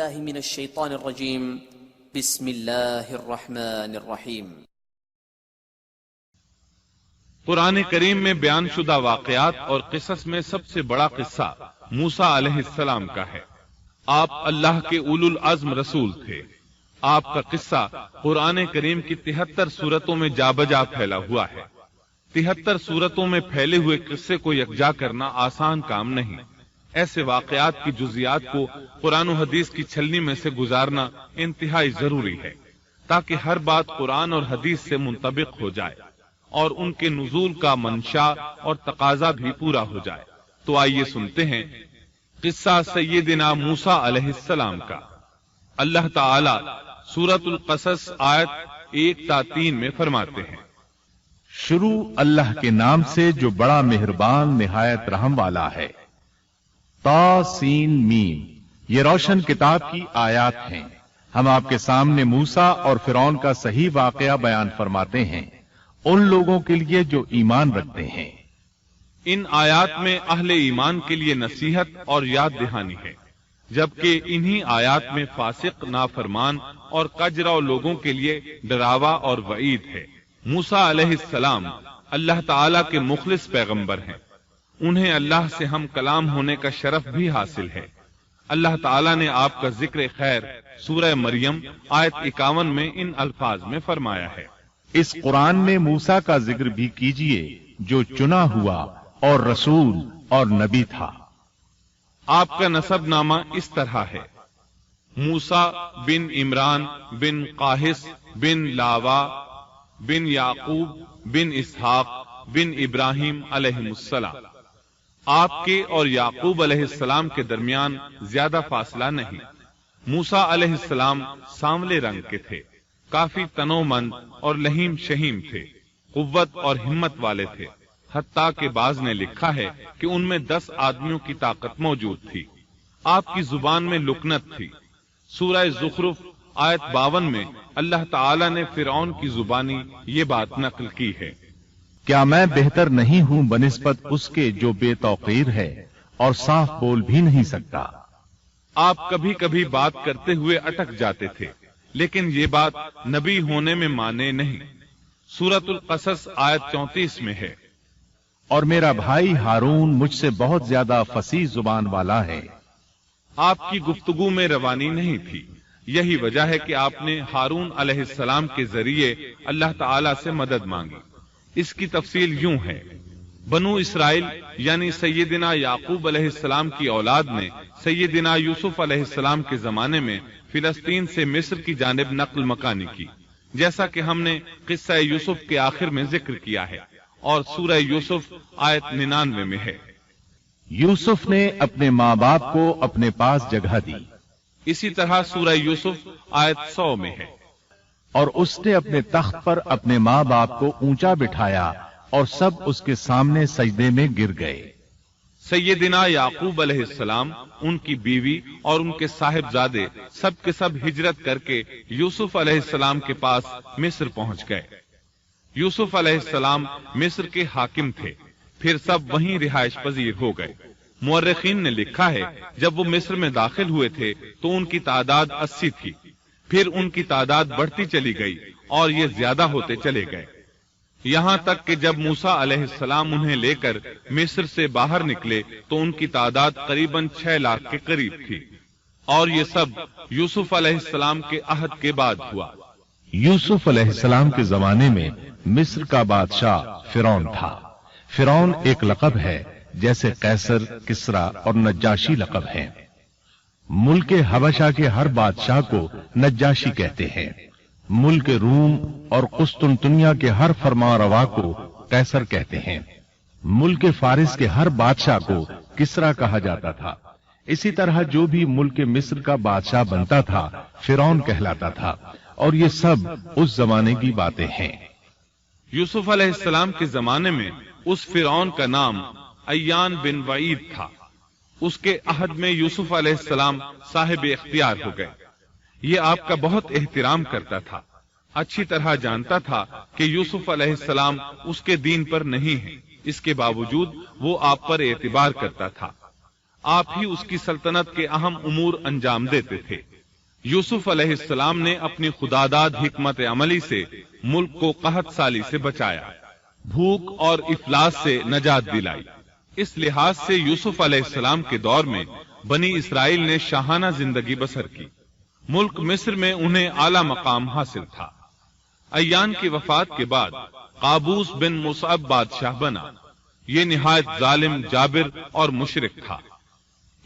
باللہ من الشیطان الرجیم بسم اللہ الرحمن الرحیم۔ قرآن کریم میں بیان شدہ واقعات اور قصص میں سب سے بڑا قصہ موسیٰ علیہ السلام کا ہے۔ آپ اللہ کے اولو العزم رسول تھے۔ آپ کا قصہ قرآن کریم کی 73 سورتوں میں جا بجا پھیلا ہوا ہے۔ 73 سورتوں میں پھیلے ہوئے قصے کو یکجا کرنا آسان کام نہیں۔ ایسے واقعات کی جزیات کو قرآن و حدیث کی چھلنی میں سے گزارنا انتہائی ضروری ہے، تاکہ ہر بات قرآن اور حدیث سے منطبق ہو جائے اور ان کے نزول کا منشا اور تقاضا بھی پورا ہو جائے۔ تو آئیے سنتے ہیں قصہ سیدنا موسیٰ علیہ السلام کا۔ اللہ تعالی سورۃ القصص آیت 1 تا 3 میں فرماتے ہیں، شروع اللہ کے نام سے جو بڑا مہربان نہایت رحم والا ہے۔ تا سین میم، یہ روشن کتاب کی آیات ہیں۔ ہم آپ کے سامنے موسیٰ اور فرعون کا صحیح واقعہ بیان فرماتے ہیں ان لوگوں کے لیے جو ایمان رکھتے ہیں۔ ان آیات میں اہل ایمان کے لیے نصیحت اور یاد دہانی ہے، جبکہ انہی آیات میں فاسق، نافرمان اور کجرا لوگوں کے لیے ڈراوا اور وعید ہے۔ موسیٰ علیہ السلام اللہ تعالی کے مخلص پیغمبر ہیں۔ انہیں اللہ سے ہم کلام ہونے کا شرف بھی حاصل ہے۔ اللہ تعالی نے آپ کا ذکر خیر سورہ مریم آیت 51 میں ان الفاظ میں فرمایا ہے، اس قرآن میں موسیٰ کا ذکر بھی کیجئے جو چنا ہوا اور رسول اور نبی تھا۔ آپ کا نسب نامہ اس طرح ہے، موسیٰ بن عمران بن قاہس بن لاوا بن یعقوب بن اسحاق بن ابراہیم علیہ السلام۔ آپ کے اور یعقوب علیہ السلام کے درمیان زیادہ فاصلہ نہیں۔ موسیٰ علیہ السلام سانولے رنگ کے تھے، کافی تنو مند اور لہیم شہیم تھے، قوت اور ہمت والے تھے، حتیٰ کہ بعض نے لکھا ہے کہ ان میں 10 آدمیوں کی طاقت موجود تھی۔ آپ کی زبان میں لکنت تھی۔ سورہ زخرف آیت 52 میں اللہ تعالی نے فرعون کی زبانی یہ بات نقل کی ہے، کیا میں بہتر نہیں ہوں بنسبت اس کے جو بے توقیر ہے اور صاف بول بھی نہیں سکتا۔ آپ کبھی کبھی بات کرتے ہوئے اٹک جاتے تھے، لیکن یہ بات نبی ہونے میں مانے نہیں۔ سورۃ القصص آیت 34 میں ہے، اور میرا بھائی ہارون مجھ سے بہت زیادہ فصیح زبان والا ہے۔ آپ کی گفتگو میں روانی نہیں تھی۔ یہی وجہ ہے کہ آپ نے ہارون علیہ السلام کے ذریعے اللہ تعالی سے مدد مانگی۔ اس کی تفصیل یوں ہے، بنو اسرائیل یعنی سیدنا یعقوب علیہ السلام کی اولاد نے سیدنا یوسف علیہ السلام کے زمانے میں فلسطین سے مصر کی جانب نقل مکانی کی، جیسا کہ ہم نے قصہ یوسف کے آخر میں ذکر کیا ہے، اور سورہ یوسف آیت 99 میں ہے۔ یوسف نے اپنے ماں باپ کو اپنے پاس جگہ دی۔ اسی طرح سورہ یوسف آیت 100 میں ہے، اور اس نے اپنے تخت پر اپنے ماں باپ کو اونچا بٹھایا اور سب اس کے سامنے سجدے میں گر گئے۔ سیدنا یعقوب علیہ السلام، ان کی بیوی اور ان کے صاحبزادے سب کے سب ہجرت کر کے یوسف علیہ السلام کے پاس مصر پہنچ گئے۔ یوسف علیہ السلام مصر کے حاکم تھے، پھر سب وہیں رہائش پذیر ہو گئے۔ مورخین نے لکھا ہے جب وہ مصر میں داخل ہوئے تھے تو ان کی تعداد 80 تھی، پھر ان کی تعداد بڑھتی چلی گئی اور یہ زیادہ ہوتے چلے گئے، یہاں تک کہ جب موسیٰ علیہ السلام انہیں لے کر مصر سے باہر نکلے تو ان کی تعداد قریباً 6 لاکھ کے قریب تھی، اور یہ سب یوسف علیہ السلام کے عہد کے بعد ہوا۔ یوسف علیہ السلام کے زمانے میں مصر کا بادشاہ فرعون تھا۔ فرعون ایک لقب ہے، جیسے قیصر، کسرا اور نجاشی لقب ہیں۔ ملک حبشہ کے ہر بادشاہ کو نجاشی کہتے ہیں۔ ملک روم اور قسطنطنیہ کے ہر فرما روا کو قیصر کہتے ہیں۔ ملک فارس کے ہر بادشاہ کو کسرا کہا جاتا تھا۔ اسی طرح جو بھی ملک مصر کا بادشاہ بنتا تھا فرعون کہلاتا تھا، اور یہ سب اس زمانے کی باتیں ہیں۔ یوسف علیہ السلام کے زمانے میں اس فرعون کا نام ایان بن وعید تھا۔ اس کے عہد میں یوسف علیہ السلام صاحب اختیار ہو گئے۔ یہ آپ کا بہت احترام کرتا تھا، اچھی طرح جانتا تھا کہ یوسف علیہ السلام اس کے دین پر نہیں ہے، اس کے باوجود وہ آپ پر اعتبار کرتا تھا۔ آپ ہی اس کی سلطنت کے اہم امور انجام دیتے تھے۔ یوسف علیہ السلام نے اپنی خداداد حکمت عملی سے ملک کو قحط سالی سے بچایا، بھوک اور افلاس سے نجات دلائی۔ اس لحاظ سے یوسف علیہ السلام کے دور میں بنی اسرائیل نے شاہانہ زندگی بسر کی۔ ملک مصر میں انہیں اعلی مقام حاصل تھا۔ ایان کی وفات کے بعد قابوس بن مصعب بادشاہ بنا۔ یہ نہایت ظالم، جابر اور مشرک تھا۔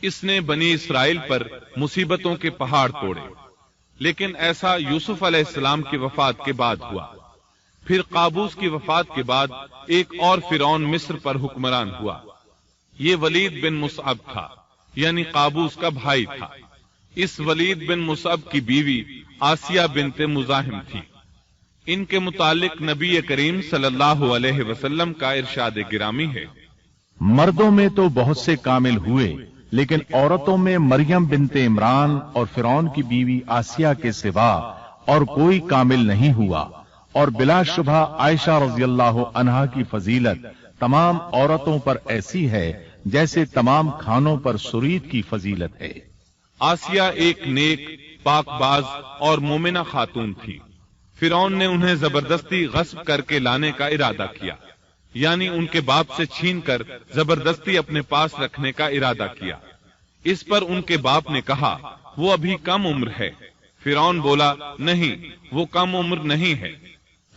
اس نے بنی اسرائیل پر مصیبتوں کے پہاڑ توڑے، لیکن ایسا یوسف علیہ السلام کی وفات کے بعد ہوا۔ پھر قابوس کی وفات کے بعد ایک اور فرعون مصر پر حکمران ہوا۔ یہ ولید بن مصعب تھا، یعنی قابوس کا بھائی تھا۔ اس ولید بن مصعب کی بیوی آسیہ بنت مزاحم تھی۔ ان کے متعلق نبی کریم صلی اللہ علیہ وسلم کا ارشاد گرامی ہے، مردوں میں تو بہت سے کامل ہوئے، لیکن عورتوں میں مریم بنت عمران اور فرعون کی بیوی آسیہ کے سوا اور کوئی کامل نہیں ہوا، اور بلا شبہ عائشہ رضی اللہ عنہا کی فضیلت تمام عورتوں پر ایسی ہے جیسے تمام کھانوں پر سرید کی فضیلت ہے۔ آسیہ ایک نیک، پاک باز اور مومنہ خاتون تھی۔ فرعون نے انہیں زبردستی غصب کر کے لانے کا ارادہ کیا، یعنی ان کے باپ سے چھین کر زبردستی اپنے پاس رکھنے کا ارادہ کیا۔ اس پر ان کے باپ نے کہا وہ ابھی کم عمر ہے۔ فرعون بولا نہیں، وہ کم عمر نہیں ہے،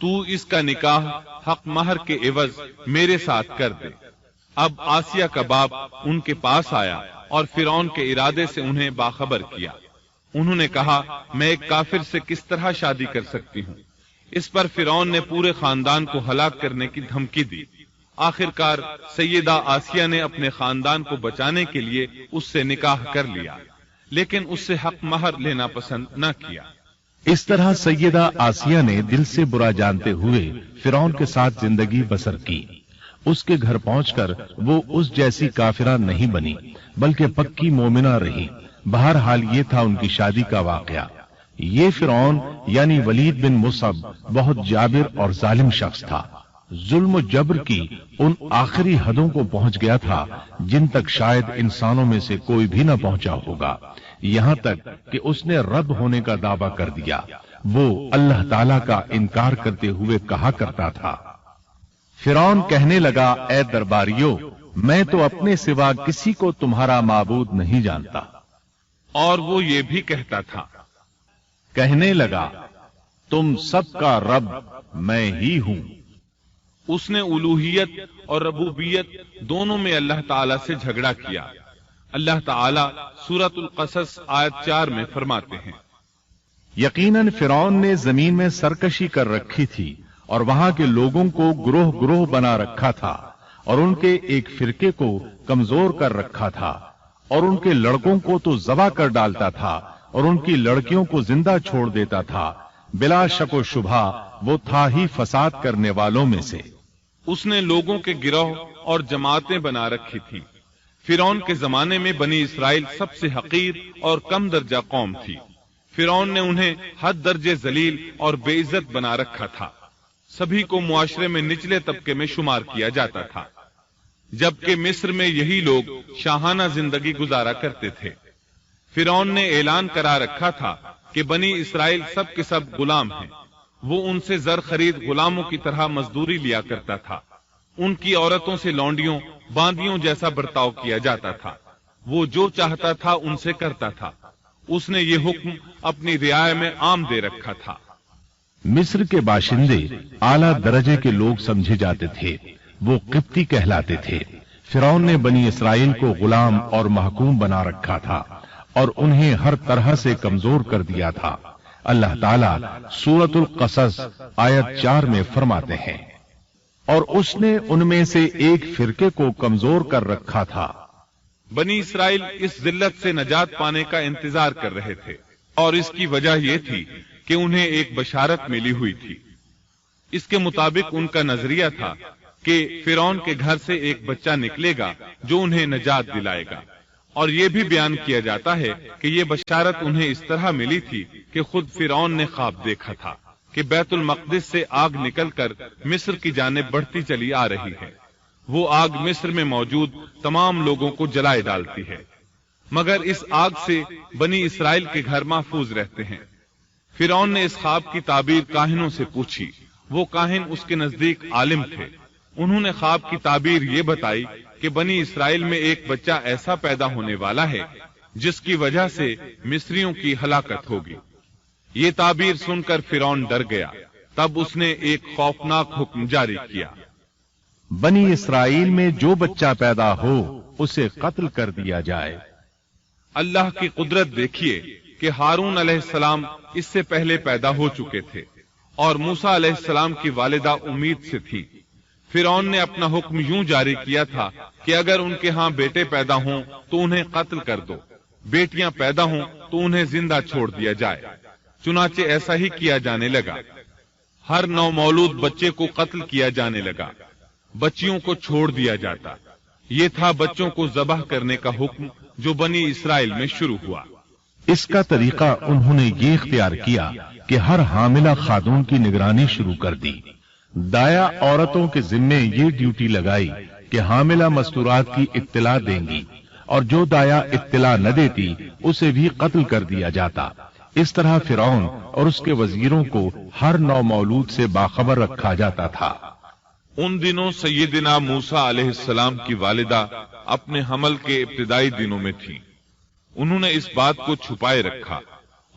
تو اس کا نکاح حق مہر کے عوض میرے ساتھ کر دے۔ اب آسیہ کا باپ ان کے پاس آیا اور فرعون کے ارادے سے انہیں باخبر کیا۔ انہوں نے کہا میں ایک کافر سے کس طرح شادی کر سکتی ہوں؟ اس پر فرعون نے پورے خاندان کو ہلاک کرنے کی دھمکی دی۔ آخر کار سیدہ آسیہ نے اپنے خاندان کو بچانے کے لیے اس سے نکاح کر لیا، لیکن اس سے حق مہر لینا پسند نہ کیا۔ اس طرح سیدہ آسیہ نے دل سے برا جانتے ہوئے فرعون کے ساتھ زندگی بسر کی۔ اس کے گھر پہنچ کر وہ اس جیسی کافرہ نہیں بنی، بلکہ پکی مومنہ رہی۔ بہرحال یہ تھا ان کی شادی کا واقعہ۔ یہ فرعون یعنی ولید بن مصعب بہت جابر اور ظالم شخص تھا۔ ظلم و جبر کی ان آخری حدوں کو پہنچ گیا تھا جن تک شاید انسانوں میں سے کوئی بھی نہ پہنچا ہوگا، یہاں تک کہ اس نے رب ہونے کا دعویٰ کر دیا۔ وہ اللہ تعالیٰ کا انکار کرتے ہوئے کہا کرتا تھا، فرعون کہنے لگا اے درباریوں، میں تو اپنے سوا کسی کو تمہارا معبود نہیں جانتا۔ اور وہ یہ بھی کہتا تھا، کہنے لگا تم سب کا رب میں ہی ہوں۔ اس نے الوہیت اور ربوبیت دونوں میں اللہ تعالیٰ سے جھگڑا کیا۔ اللہ تعالیٰ سورۃ القصص آیت 4 میں فرماتے ہیں، یقیناً فرعون نے زمین میں سرکشی کر رکھی تھی اور وہاں کے لوگوں کو گروہ گروہ بنا رکھا تھا، اور ان کے ایک فرقے کو کمزور کر رکھا تھا، اور ان کے لڑکوں کو تو ذبح کر ڈالتا تھا اور ان کی لڑکیوں کو زندہ چھوڑ دیتا تھا۔ بلا شک و شبہ وہ تھا ہی فساد کرنے والوں میں سے۔ اس نے لوگوں کے گروہ اور جماعتیں بنا رکھی تھی۔ فرعون کے زمانے میں بنی اسرائیل سب سے حقیر اور کم درجہ قوم تھی۔ فرعون نے انہیں حد درجے ذلیل اور بے عزت بنا رکھا تھا۔ سبھی کو معاشرے میں نچلے طبقے میں شمار کیا جاتا تھا، جبکہ مصر میں یہی لوگ شاہانہ زندگی گزارا کرتے تھے۔ فرعون نے اعلان کرا رکھا تھا کہ بنی اسرائیل سب کے سب غلام ہیں۔ وہ ان سے زر خرید غلاموں کی طرح مزدوری لیا کرتا تھا۔ ان کی عورتوں سے لونڈیوں، باندیوں جیسا برتاؤ کیا جاتا تھا۔ وہ جو چاہتا تھا ان سے کرتا تھا۔ اس نے یہ حکم اپنی رعایا میں عام دے رکھا تھا۔ مصر کے باشندے اعلیٰ درجے کے لوگ سمجھے جاتے تھے، وہ قبطی کہلاتے تھے۔ فرعون نے بنی اسرائیل کو غلام اور محکوم بنا رکھا تھا اور انہیں ہر طرح سے کمزور کر دیا تھا۔ اللہ تعالیٰ سورۃ القصص آیت 4 میں فرماتے ہیں، اور اس نے ان میں سے ایک فرقے کو کمزور کر رکھا تھا۔ بنی اسرائیل اس ذلت سے نجات پانے کا انتظار کر رہے تھے، اور اس کی وجہ یہ تھی کہ انہیں ایک بشارت ملی ہوئی تھی۔ اس کے مطابق ان کا نظریہ تھا کہ فرعون کے گھر سے ایک بچہ نکلے گا جو انہیں نجات دلائے گا، اور یہ بھی بیان کیا جاتا ہے کہ یہ بشارت انہیں اس طرح ملی تھی کہ خود فرعون نے خواب دیکھا تھا کہ بیت المقدس سے آگ نکل کر مصر کی جانب بڑھتی چلی آ رہی ہے۔ وہ آگ مصر میں موجود تمام لوگوں کو جلائے ڈالتی ہے، مگر اس آگ سے بنی اسرائیل کے گھر محفوظ رہتے ہیں۔ فرعون نے اس خواب کی تعبیر کاہنوں سے پوچھی، وہ کاہن اس کے نزدیک عالم تھے۔ انہوں نے خواب کی تعبیر یہ بتائی کہ بنی اسرائیل میں ایک بچہ ایسا پیدا ہونے والا ہے جس کی وجہ سے مصریوں کی ہلاکت ہوگی۔ یہ تعبیر سن کر فرعون ڈر گیا، تب اس نے ایک خوفناک حکم جاری کیا، بنی اسرائیل میں جو بچہ پیدا ہو اسے قتل کر دیا جائے۔ اللہ کی قدرت دیکھیے کہ ہارون علیہ السلام اس سے پہلے پیدا ہو چکے تھے اور موسیٰ علیہ السلام کی والدہ امید سے تھی۔ فرعون نے اپنا حکم یوں جاری کیا تھا کہ اگر ان کے ہاں بیٹے پیدا ہوں تو انہیں قتل کر دو، بیٹیاں پیدا ہوں تو انہیں زندہ چھوڑ دیا جائے۔ چنانچہ ایسا ہی کیا جانے لگا، ہر نومولود بچے کو قتل کیا جانے لگا، بچیوں کو چھوڑ دیا جاتا۔ یہ تھا بچوں کو ذبح کرنے کا حکم جو بنی اسرائیل میں شروع ہوا۔ اس کا طریقہ انہوں نے یہ اختیار کیا کہ ہر حاملہ خاتون کی نگرانی شروع کر دی۔ دایا عورتوں کے ذمے یہ ڈیوٹی لگائی کہ حاملہ مستورات کی اطلاع دیں گی، اور جو دایا اطلاع نہ دیتی اسے بھی قتل کر دیا جاتا۔ اس طرح فرعون اور اس کے وزیروں کو ہر نومولود سے باخبر رکھا جاتا تھا۔ ان دنوں سیدنا موسیٰ علیہ السلام کی والدہ اپنے حمل کے ابتدائی دنوں میں تھی۔ انہوں نے اس بات کو چھپائے رکھا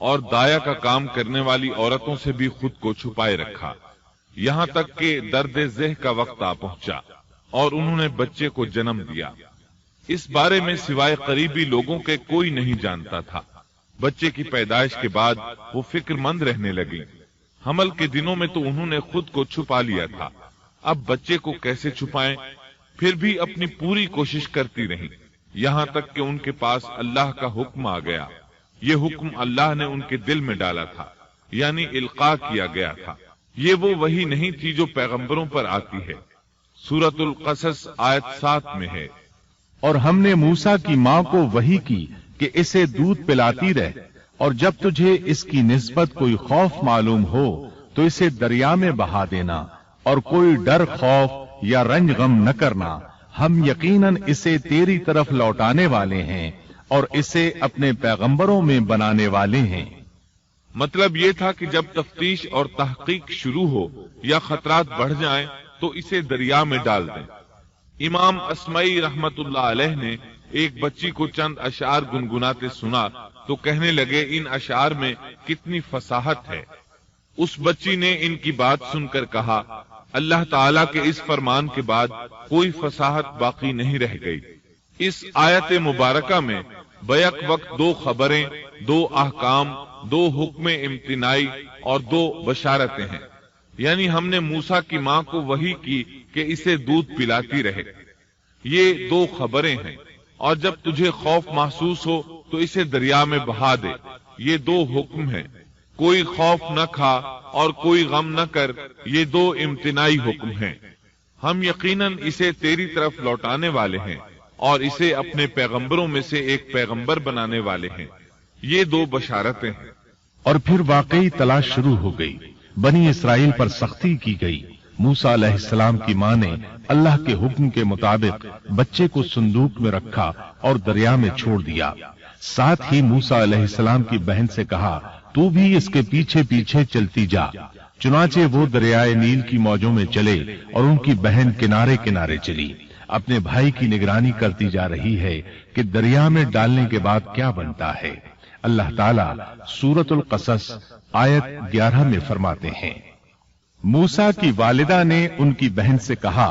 اور دایا کا کام کرنے والی عورتوں سے بھی خود کو چھپائے رکھا، یہاں تک کہ درد ذہ کا وقت آ پہنچا اور انہوں نے بچے کو جنم دیا۔ اس بارے میں سوائے قریبی لوگوں کے کوئی نہیں جانتا تھا۔ بچے کی پیدائش کے بعد وہ فکر مند رہنے لگی۔ حمل کے دنوں میں تو انہوں نے خود کو چھپا لیا تھا، اب بچے کو کیسے چھپائیں؟ پھر بھی اپنی پوری کوشش کرتی رہیں، یہاں تک کہ ان کے پاس اللہ کا حکم آ گیا۔ یہ حکم اللہ نے ان کے دل میں ڈالا تھا، یعنی القاء کیا گیا تھا۔ یہ وہ وحی نہیں تھی جو پیغمبروں پر آتی ہے۔ سورۃ القصص آیت 7 میں ہے، اور ہم نے موسیٰ کی ماں کو وحی کی کہ اسے دودھ پلاتی رہ، اور جب تجھے اس کی نسبت کوئی خوف معلوم ہو تو اسے دریا میں بہا دینا، اور کوئی ڈر خوف یا رنج غم نہ کرنا، ہم یقیناً اسے تیری طرف لوٹانے والے ہیں اور اسے اپنے پیغمبروں میں بنانے والے ہیں۔ مطلب یہ تھا کہ جب تفتیش اور تحقیق شروع ہو یا خطرات بڑھ جائیں تو اسے دریا میں ڈال دیں۔ امام اسمعی رحمت اللہ علیہ نے ایک بچی کو چند اشعار گنگناتے سنا تو کہنے لگے ان اشعار میں کتنی فصاحت ہے۔ اس بچی نے ان کی بات سن کر کہا، اللہ تعالیٰ کے اس فرمان کے بعد کوئی فصاحت باقی نہیں رہ گئی۔ اس آیت مبارکہ میں بیک وقت 2 خبریں، 2 احکام، 2 حکم امتناعی اور 2 بشارتیں ہیں، یعنی ہم نے موسیٰ کی ماں کو وحی کی کہ اسے دودھ پلاتی رہے، یہ 2 خبریں ہیں، اور جب تجھے خوف محسوس ہو تو اسے دریا میں بہا دے، یہ 2 حکم ہیں۔ کوئی خوف نہ کھا اور کوئی غم نہ کر، یہ 2 امتناعی حکم ہیں۔ ہم یقیناً اسے تیری طرف لوٹانے والے ہیں اور اسے اپنے پیغمبروں میں سے ایک پیغمبر بنانے والے ہیں، یہ 2 بشارتیں ہیں۔ اور پھر واقعی تلاش شروع ہو گئی، بنی اسرائیل پر سختی کی گئی۔ موسیٰ علیہ السلام کی ماں نے اللہ کے حکم کے مطابق بچے کو صندوق میں رکھا اور دریا میں چھوڑ دیا۔ ساتھ ہی موسیٰ علیہ السلام کی بہن سے کہا، تو بھی اس کے پیچھے پیچھے چلتی جا۔ چنانچہ وہ دریائے نیل کی موجوں میں چلے اور ان کی بہن کنارے کنارے چلی، اپنے بھائی کی نگرانی کرتی جا رہی ہے کہ دریا میں ڈالنے کے بعد کیا بنتا ہے۔ اللہ تعالیٰ سورۃ القصص آیت 11 میں فرماتے ہیں، موسیٰ کی والدہ نے ان کی بہن سے کہا،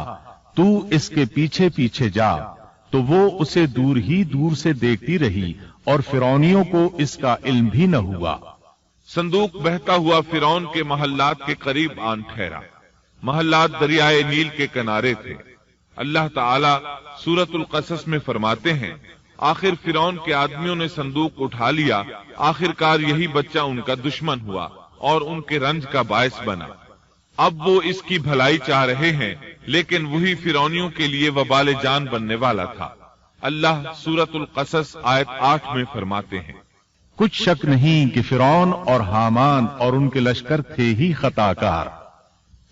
تو اس کے پیچھے پیچھے جا، تو وہ اسے دور ہی دور سے دیکھتی رہی اور فرعونیوں کو اس کا علم بھی نہ ہوا۔ صندوق بہتا ہوا فرعون کے محلات کے قریب آن ٹھہرا۔ محلات دریائے نیل کے کنارے تھے۔ اللہ تعالیٰ سورۃ القصص میں فرماتے ہیں، آخر فرعون کے آدمیوں نے صندوق اٹھا لیا، آخر کار یہی بچہ ان کا دشمن ہوا اور ان کے رنج کا باعث بنا۔ اب وہ اس کی بھلائی چاہ رہے ہیں، لیکن وہی فرعونیوں کے لیے وبال جان بننے والا تھا۔ اللہ سورۃ القصص آیت 8 میں فرماتے ہیں، کچھ شک نہیں کہ فرعون اور حامان اور ان کے لشکر تھے ہی خطا کار۔